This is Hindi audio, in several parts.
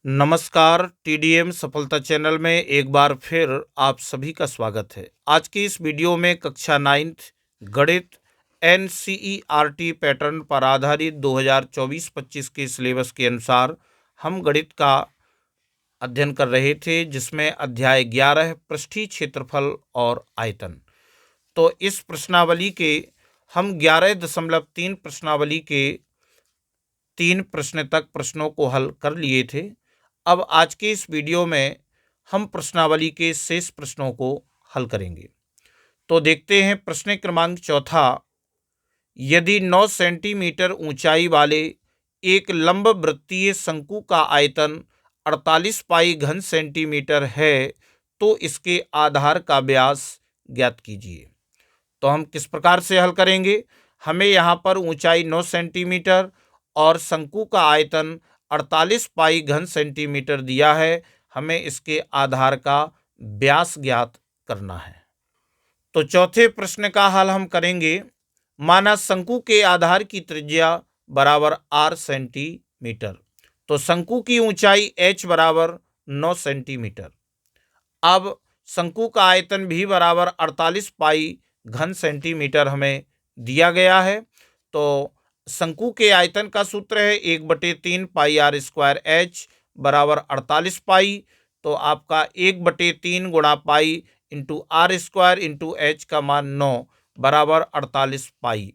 नमस्कार। टीडीएम सफलता चैनल में एक बार फिर आप सभी का स्वागत है। आज की इस वीडियो में कक्षा 9th गणित एनसीईआरटी पैटर्न पर आधारित 2024-25 के सिलेबस के अनुसार हम गणित का अध्ययन कर रहे थे, जिसमें अध्याय 11 पृष्ठीय क्षेत्रफल और आयतन। तो इस प्रश्नावली के हम 11.3 प्रश्नावली के 3 प्रश्न तक प्रश्नों को हल कर लिए थे। अब आज के इस वीडियो में हम प्रश्नावली के शेष प्रश्नों को हल करेंगे। तो देखते हैं प्रश्न क्रमांक चौथा। यदि 9 सेंटीमीटर ऊंचाई वाले एक लंब वृत्तीय शंकु का आयतन 48 पाई घन सेंटीमीटर है, तो इसके आधार का व्यास ज्ञात कीजिए। तो हम किस प्रकार से हल करेंगे? हमें यहाँ पर ऊंचाई 9 सेंटीमीटर और शंकु का आयतन 48 पाई घन सेंटीमीटर दिया है। हमें इसके आधार का व्यास ज्ञात करना है। तो चौथे प्रश्न का हल हम करेंगे। माना शंकु के आधार की त्रिज्या बराबर r सेंटीमीटर। तो शंकु की ऊंचाई h बराबर 9 सेंटीमीटर। अब शंकु का आयतन भी बराबर 48 पाई घन सेंटीमीटर हमें दिया गया है। तो शंकु के आयतन का सूत्र है 1/3 पाई r स्क्वायर h बराबर 48 पाई। तो आपका 1/3 गुणा pi into R square into h का मान 9 बराबर 48 पाई।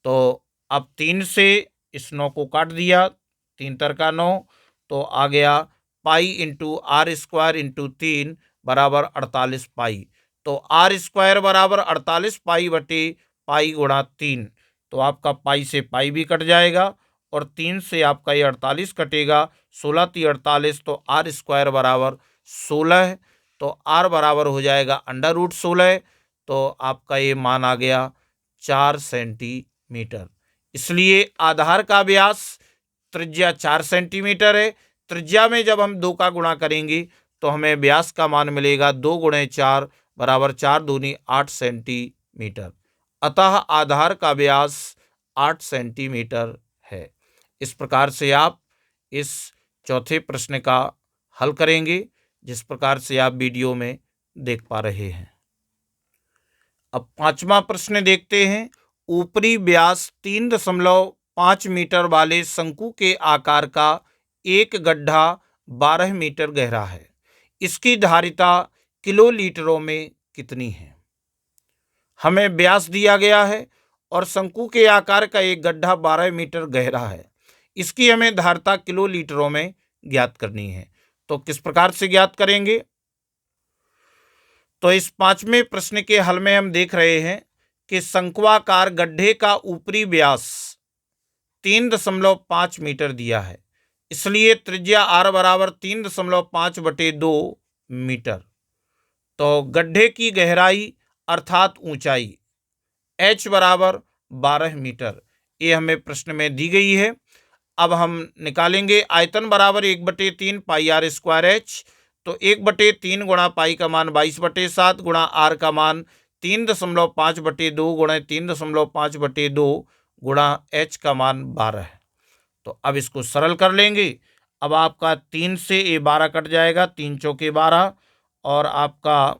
तो अब 3 से इस 9 को काट दिया, 3 तर का 9, तो आ गया pi into R square into 3 बराबर 48 पाई। तो आर स्क्वायर बराबर 48 पाई बटे पाई गुणा 3। तो आपका पाई से पाई भी कट जाएगा और 3 से आपका ये 48 कटेगा, 16 × 48। तो आर स्क्वायर बराबर 16। तो आर बराबर हो जाएगा √16। तो आपका ये मान आ गया 4 सेंटीमीटर। इसलिए आधार का व्यास त्रिज्या 4 सेंटीमीटर है। त्रिज्या में जब हम 2 का गुणा करेंगे तो हमें व्यास का मान मिलेगा 2 × 4 बराबर 4 दूनी 8 सेंटीमीटर। अतः आधार का व्यास 8 सेंटीमीटर है। इस प्रकार से आप इस चौथे प्रश्न का हल करेंगे, जिस प्रकार से आप वीडियो में देख पा रहे हैं। अब पांचवा प्रश्न देखते हैं। ऊपरी व्यास 3.5 मीटर वाले शंकु के आकार का एक गड्ढा 12 मीटर गहरा है। इसकी धारिता किलोलीटरों में कितनी है? हमें व्यास दिया गया है और शंकु के आकार का एक गड्ढा 12 मीटर गहरा है। इसकी हमें धारिता किलोलीटरों में ज्ञात करनी है। तो किस प्रकार से ज्ञात करेंगे? तो इस पांचवें प्रश्न के हल में हम देख रहे हैं कि शंक्वाकार गड्ढे का ऊपरी व्यास 3.5 मीटर दिया है। इसलिए त्रिज्या r बराबर 3.5 बटे 2 मीटर। तो गड्ढे की गहराई अर्थात ऊंचाई h बराबर 12 मीटर, ये हमें प्रश्न में दी गई है। अब हम निकालेंगे आयतन बराबर 1/3 पाई r स्क्वायर h। तो 1/3 गुणा पाई का मान 22/7 गुणा r का मान 3.5/2 गुणा 3.5/2 गुणा h का मान 12 है। तो अब इसको सरल कर लेंगे। अब आपका 3 से ये 12 कट जाएगा, 3 चौके 12, और आपका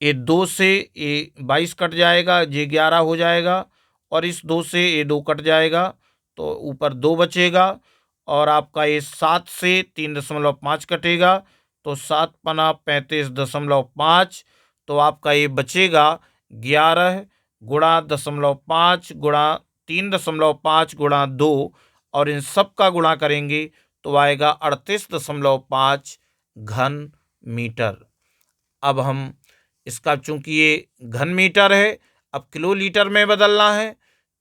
ये 2 से ये 22 कट जाएगा, ये 11 हो जाएगा, और इस 2 से ये 2 कट जाएगा, तो ऊपर 2 बचेगा, और आपका ये 7 से 3.5 कटेगा, तो 7 पना 35.5। तो आपका ये बचेगा 11 गुणा 0.5 गुणा 3.5 गुणा 2, और इन सब का गुणा करेंगे तो आएगा 38.5 घन मीटर। अब हम इसका, चूंकि ये घन मीटर है, अब किलोलीटर में बदलना है।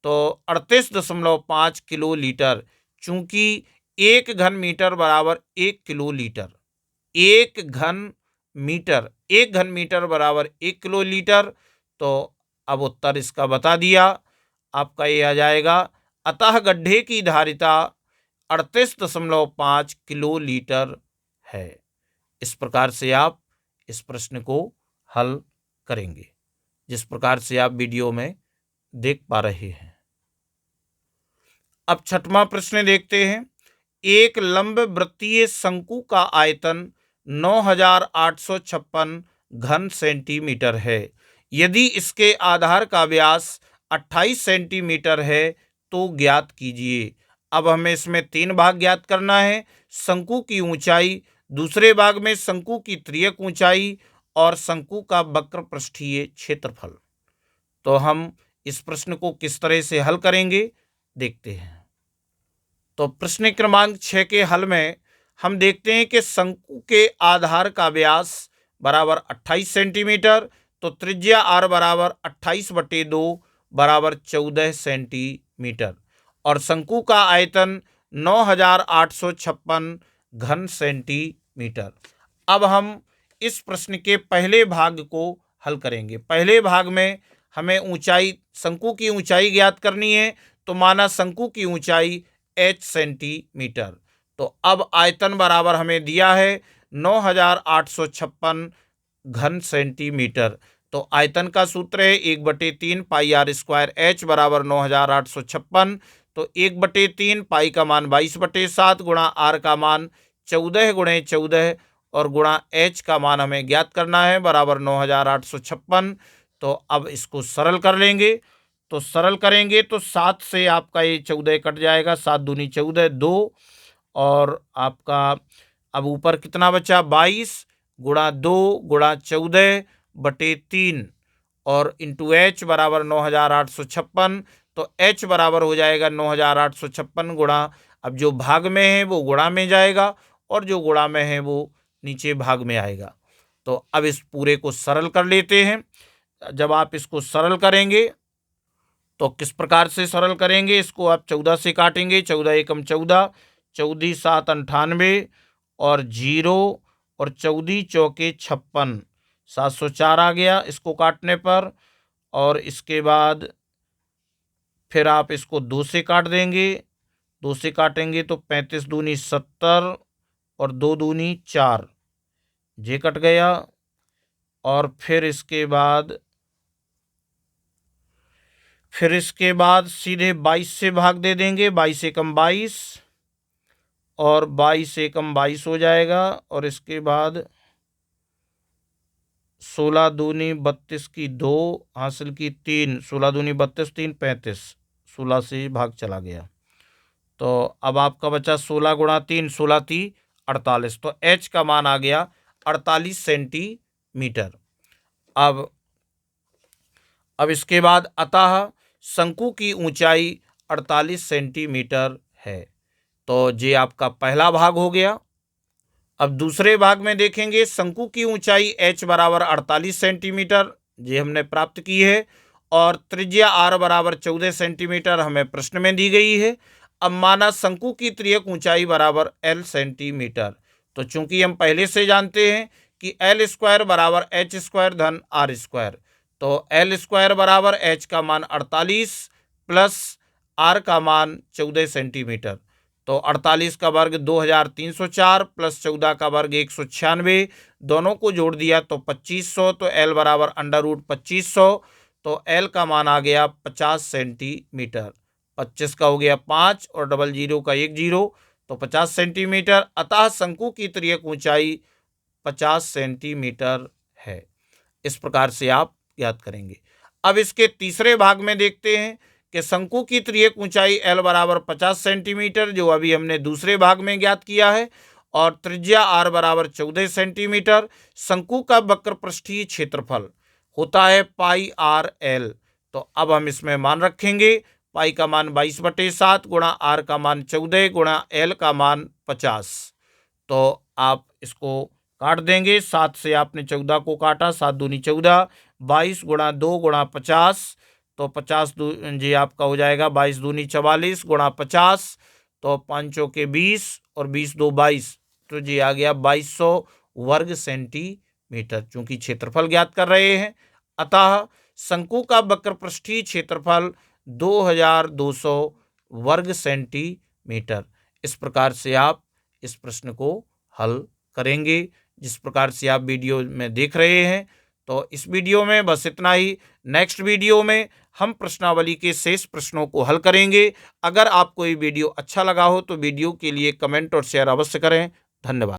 तो 38.5 किलोलीटर, चूंकि 1 घन मीटर बराबर 1 किलोलीटर, 1 घन मीटर, 1 घन मीटर बराबर 1 किलोलीटर। तो अब उत्तर इसका बता दिया, आपका ये आ जाएगा। अतः गड्ढे की धारिता 38.5 किलोलीटर है। इस प्रकार से आप इस प्रश्न को हल करेंगे, जिस प्रकार से आप वीडियो में देख पा रहे हैं। अब छठवां प्रश्न देखते हैं। एक लंब वृत्तीय शंकु का आयतन 9856 घन सेंटीमीटर है। यदि इसके आधार का व्यास 28 सेंटीमीटर है तो ज्ञात कीजिए। अब हमें इसमें 3 भाग ज्ञात करना है, शंकु की ऊंचाई, दूसरे भाग में शंकु की तिर्यक ऊंचाई और शंकु का वक्र पृष्ठीय क्षेत्रफल। तो हम इस प्रश्न को किस तरह से हल करेंगे देखते हैं। तो प्रश्न क्रमांक 6 के हल में हम देखते हैं कि शंकु के आधार का व्यास बराबर 28 सेंटीमीटर, तो त्रिज्या r बराबर 28/2 बराबर 14 सेंटीमीटर और शंकु का आयतन 9856 घन सेंटीमीटर। अब हम इस प्रश्न के पहले भाग को हल करेंगे। पहले भाग में हमें ऊंचाई, शंकु की ऊंचाई ज्ञात करनी है, तो माना शंकु की ऊंचाई h सेंटीमीटर। तो अब आयतन बराबर हमें दिया है 9856 घन सेंटीमीटर। तो आयतन का सूत्र है 1/3 पाई r स्क्वायर, h बराबर 9856। तो 1/3 पाई का मान 22/7 गुणा r का मान 14 गुणे 14 और गुणा h का मान हमें ज्ञात करना है बराबर 9856। तो अब इसको सरल कर लेंगे। तो सरल करेंगे तो 7 से आपका ये 14 कट जाएगा, 7 दूनी 14, 2 और आपका अब ऊपर कितना बचा 22 गुणा 2 गुणा 14/3 और इंटू h बराबर 9856। तो h बराबर हो जाएगा 9856 गुणा, अब जो भाग में है वो गुणा में जाएगा और जो गुणा में है वो नीचे भाग में आएगा। तो अब इस पूरे को सरल कर लेते हैं। जब आप इसको सरल करेंगे तो किस प्रकार से सरल करेंगे, इसको आप 14 से काटेंगे, 14 एकम 14, 14 7 98 और 0 और 14 चौके 56, 704 आ गया इसको काटने पर। और इसके बाद फिर आप इसको 2 से काट देंगे, 2 से काटेंगे तो 35 दूनी 70 और 2 दूनी 4, जे कट गया। और फिर इसके बाद सीधे 22 से भाग दे देंगे, 22 एकम 22 और 22 एकम 22 हो जाएगा। और इसके बाद 16 दूनी 32 की 2 हासिल की 3, 16 दूनी 32, 3 35, 16 से भाग चला गया। तो अब आपका बचा 16 गुणा 3, 16 3 48। तो h का मान आ गया 48 सेंटीमीटर। अब इसके बाद अतः शंकु की ऊंचाई 48 सेंटीमीटर है। तो ये आपका पहला भाग हो गया। अब दूसरे भाग में देखेंगे, शंकु की ऊंचाई h बराबर 48 सेंटीमीटर ये हमने प्राप्त की है और त्रिज्या r बराबर 14 सेंटीमीटर हमें प्रश्न में दी गई है। अब माना शंकु की तिर्यक ऊंचाई बराबर l सेंटीमीटर। तो चूंकि हम पहले से जानते हैं कि l स्क्वायर बराबर h स्क्वायर धन r स्क्वायर, तो l स्क्वायर बराबर h का मान 48 प्लस r का मान 14 सेंटीमीटर। तो 48 का वर्ग 2304 प्लस 14 का वर्ग 196, दोनों को जोड़ दिया तो 2500। तो l बराबर √2500। तो l का मान आ गया 50 सेंटीमीटर। 25 का हो गया 5 और डबल जीरो का 1 0, तो 50 सेंटीमीटर। अतः शंकु की तिर्यक ऊंचाई 50 सेंटीमीटर है। इस प्रकार से आप ज्ञात करेंगे। अब इसके तीसरे भाग में देखते हैं कि शंकु की तिर्यक ऊंचाई l बराबर 50 सेंटीमीटर जो अभी हमने दूसरे भाग में ज्ञात किया है और त्रिज्या r बराबर 14 सेंटीमीटर। शंकु का वक्र पृष्ठीय क्षेत्रफल होता है पाई r l। तो अब हम इसमें मान रखेंगे, पाई का मान 22/7 गुणा r का मान 14 गुणा l का मान 50। तो आप इसको काट देंगे, 7 से आपने 14 को काटा, 7 दूनी 14, 22 गुणा 2 गुणा 50, तो 50 जी आपका हो जाएगा 22 दूनी 44 गुणा 50, तो 5 चौके 20 और 20 2 22, तो जी आ गया 2200 वर्ग सेंटीमीटर। चूंकि क्षेत्रफल ज्ञात कर रहे हैं अतः शंकु का वक्र पृष्ठीय क्षेत्रफल 2200 वर्ग सेंटीमीटर। इस प्रकार से आप इस प्रश्न को हल करेंगे। जिस प्रकार से आप वीडियो में देख रहे हैं तो इस वीडियो में बस इतना ही। नेक्स्ट वीडियो में हम प्रश्नावली के शेष प्रश्नों को हल करेंगे। अगर आपको ये वीडियो अच्छा लगा हो तो वीडियो के लिए कमेंट और शेयर अवश्य करें। धन्यवाद।